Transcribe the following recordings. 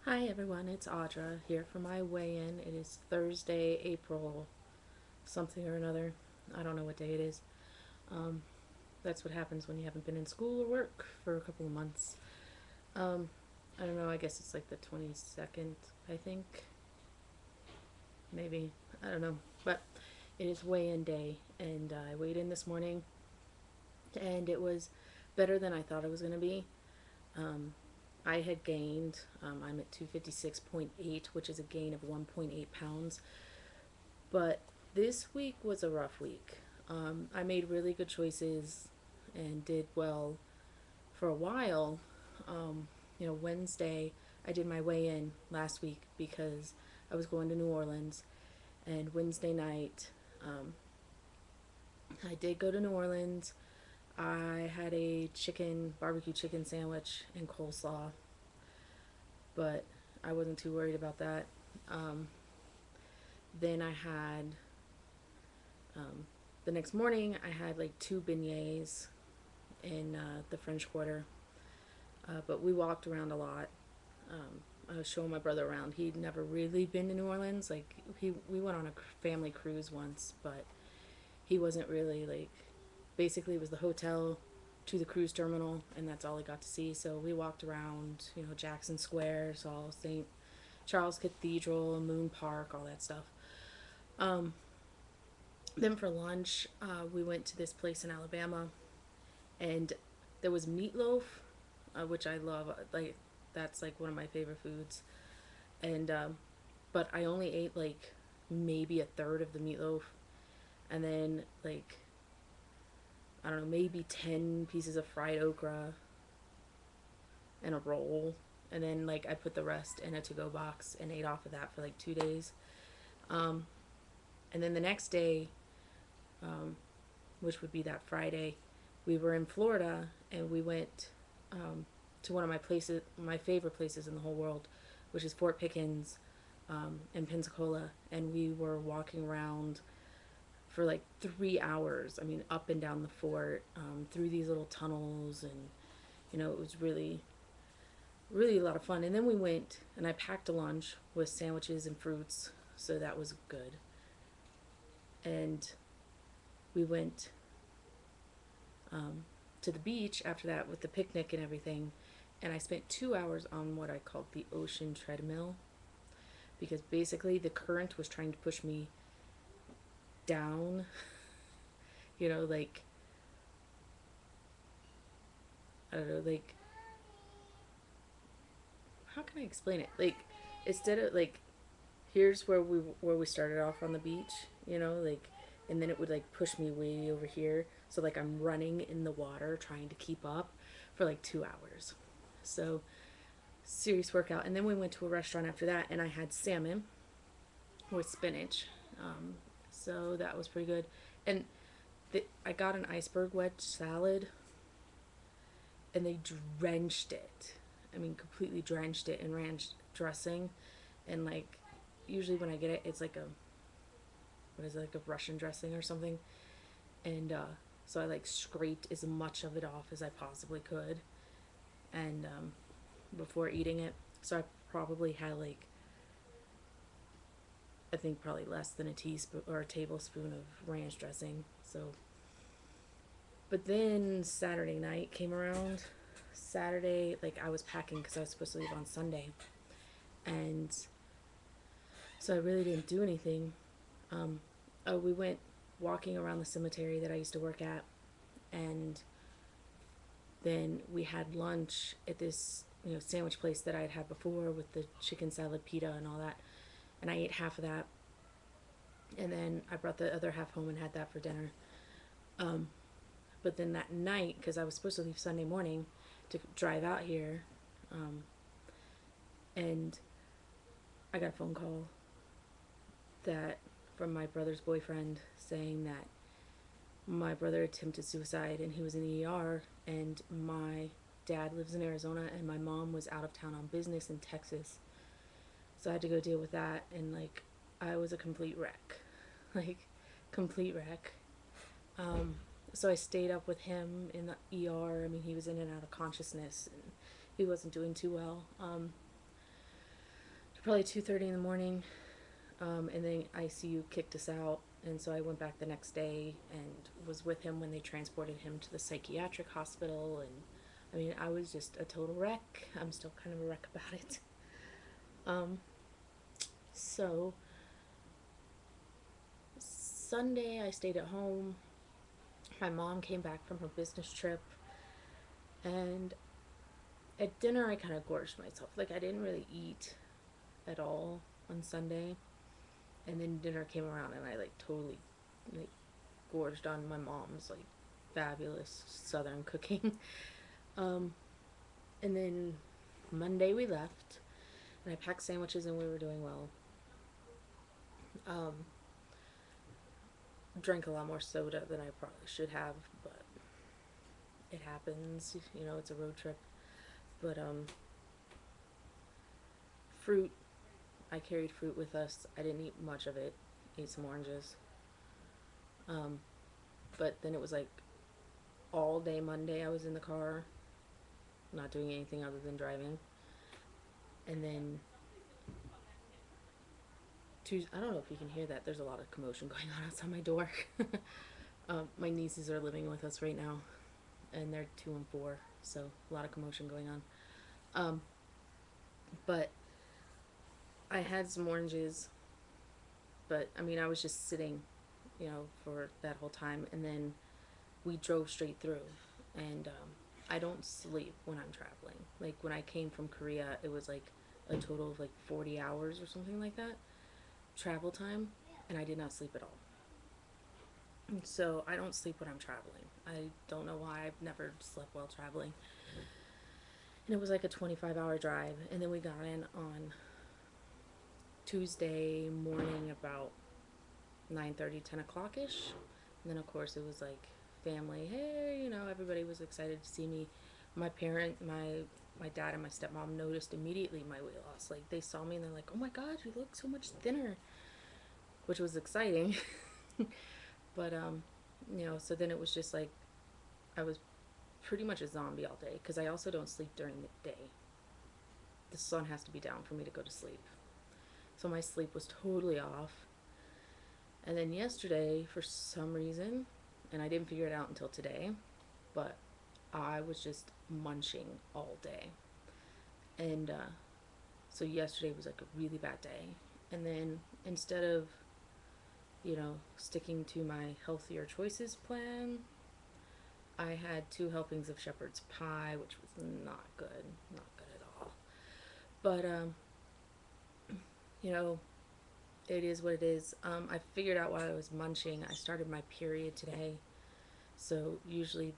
Hi everyone, it's Audra here for my weigh-in. It is Thursday, April something or another. I don't know what day it is. Um, that's what happens when you haven't been in school or work for a couple of months. Um, I don't know, I guess it's like the 22nd, I think. Maybe. I don't know. But it is weigh-in day, and I weighed in this morning, and it was better than I thought it was going to be. Um, I had gained, I'm at 256.8, which is a gain of 1.8 pounds. But this week was a rough week. I made really good choices and did well for a while. Wednesday, I did my weigh in last week because I was going to New Orleans. And Wednesday night, um, I did go to New Orleans. I had a barbecue chicken sandwich and coleslaw, but I wasn't too worried about that. Um, then I had Um, the next morning, I had like two beignets in the French Quarter, but we walked around a lot. I was showing my brother around. He'd never really been to New Orleans. Like we went on a family cruise once, but he wasn't really like. Basically, it was the hotel to the cruise terminal, and that's all he got to see. So we walked around, Jackson Square, saw St. Charles Cathedral, Moon Park, all that stuff. Um, then for lunch, we went to this place in Alabama, and there was meatloaf, which I love. Like that's like one of my favorite foods. And but I only ate like maybe a third of the meatloaf, and then like I don't know, maybe 10 pieces of fried okra and a roll, and then like I put the rest in a to-go box and ate off of that for like 2 days. Um, and then the next day, um, which would be that Friday, we were in Florida and we went to one of my favorite places in the whole world, which is Fort Pickens in Pensacola, and we were walking around for like 3 hours. I mean, up and down the fort, through these little tunnels, and it was really, really a lot of fun. And then we went and I packed a lunch with sandwiches and fruits, so that was good. And we went um, to the beach after that with the picnic and everything. And I spent 2 hours on what I called the ocean treadmill because basically the current was trying to push me down, like, I don't know, like, how can I explain it? Like, instead of like, here's where we started off on the beach, like, and then it would like push me way over here. So like I'm running in the water trying to keep up for like 2 hours. So serious workout. And then we went to a restaurant after that, and I had salmon with spinach. Um, so that was pretty good. And I got an iceberg wedge salad, and they drenched it. I mean, completely drenched it in ranch dressing. And like, usually when I get it, it's like what is it, like a Russian dressing or something. And so I like scraped as much of it off as I possibly could, and before eating it. So I probably had like, I think probably less than a teaspoon or a tablespoon of ranch dressing. So, but then Saturday night came around. Saturday, like I was packing because I was supposed to leave on Sunday, and so I really didn't do anything. Um, we went walking around the cemetery that I used to work at, and then we had lunch at this sandwich place that I had before with the chicken salad pita and all that, and I ate half of that, and then I brought the other half home and had that for dinner. Um, but then that night, because I was supposed to leave Sunday morning to drive out here, um, and I got a phone call that from my brother's boyfriend saying that my brother attempted suicide and he was in the ER, and my dad lives in Arizona and my mom was out of town on business in Texas. So I had to go deal with that, and like I was a complete wreck. Like, complete wreck. Um, so I stayed up with him in the ER. I mean, he was in and out of consciousness and he wasn't doing too well. probably 2:30 in the morning. And then ICU kicked us out, and so I went back the next day and was with him when they transported him to the psychiatric hospital. And I mean, I was just a total wreck. I'm still kind of a wreck about it. Um, so Sunday I stayed at home. My mom came back from her business trip, and at dinner I kind of gorged myself. Like, I didn't really eat at all on Sunday, and then dinner came around and I like totally like gorged on my mom's like fabulous southern cooking. um, and then Monday we left, and I packed sandwiches and we were doing well. Um, drank a lot more soda than I probably should have, but it happens. You know, it's a road trip. But fruit. I carried fruit with us. I didn't eat much of it. Ate some oranges. Um, but then it was like all day Monday I was in the car, not doing anything other than driving. And then Tuesday, I don't know if you can hear that. There's a lot of commotion going on outside my door. My nieces are living with us right now, and they're 2 and 4, so a lot of commotion going on. Um, but I had some oranges, but I mean, I was just sitting, you know, for that whole time, and then we drove straight through. And I don't sleep when I'm traveling. Like, when I came from Korea, it was like a total of like 40 hours or something like that travel time, and I did not sleep at all. So I don't sleep when I'm traveling. I don't know why. I've never slept while traveling. And it was like a 25-hour drive, and then we got in on Tuesday morning about 9:30, 10 o'clock ish. And then of course it was like family. Hey, you know, everybody was excited to see me. My dad and my stepmom noticed immediately my weight loss. Like, they saw me and they're like, "Oh my God, you look so much thinner," which was exciting. But you know, so then it was just like I was pretty much a zombie all day because I also don't sleep during the day. The sun has to be down for me to go to sleep. So my sleep was totally off. And then yesterday, for some reason, and I didn't figure it out until today, but I was just munching all day. And so yesterday was like a really bad day. And then instead of, you know, sticking to my healthier choices plan, I had 2 helpings of shepherd's pie, which was not good. Not good at all. But, you know, it is what it is. I figured out while I was munching, I started my period today. So usually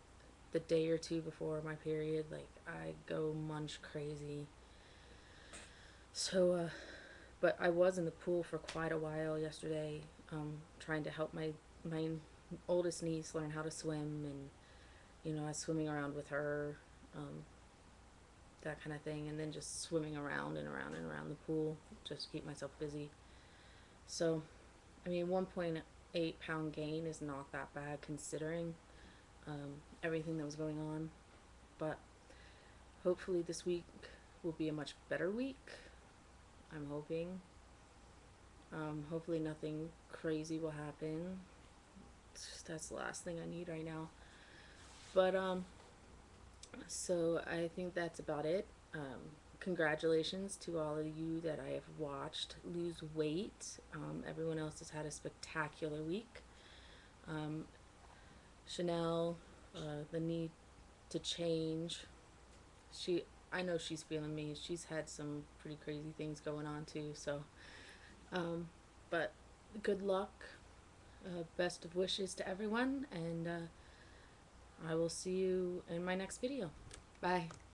the day or two before my period, like, I go munch crazy. So, but I was in the pool for quite a while yesterday, trying to help my oldest niece learn how to swim, and you know, I was swimming around with her, um, that kind of thing, and then just swimming around and around and around the pool just to keep myself busy. So, I mean, 1.8 pound gain is not that bad considering everything that was going on, but hopefully this week will be a much better week. I'm hoping. Hopefully nothing crazy will happen. That's the last thing I need right now. But so I think that's about it. Congratulations to all of you that I have watched lose weight. Everyone else has had a spectacular week. Um, Chanel, the need to change. She, I know she's feeling me. She's had some pretty crazy things going on too. So, um, but good luck. Best of wishes to everyone, and I will see you in my next video. Bye.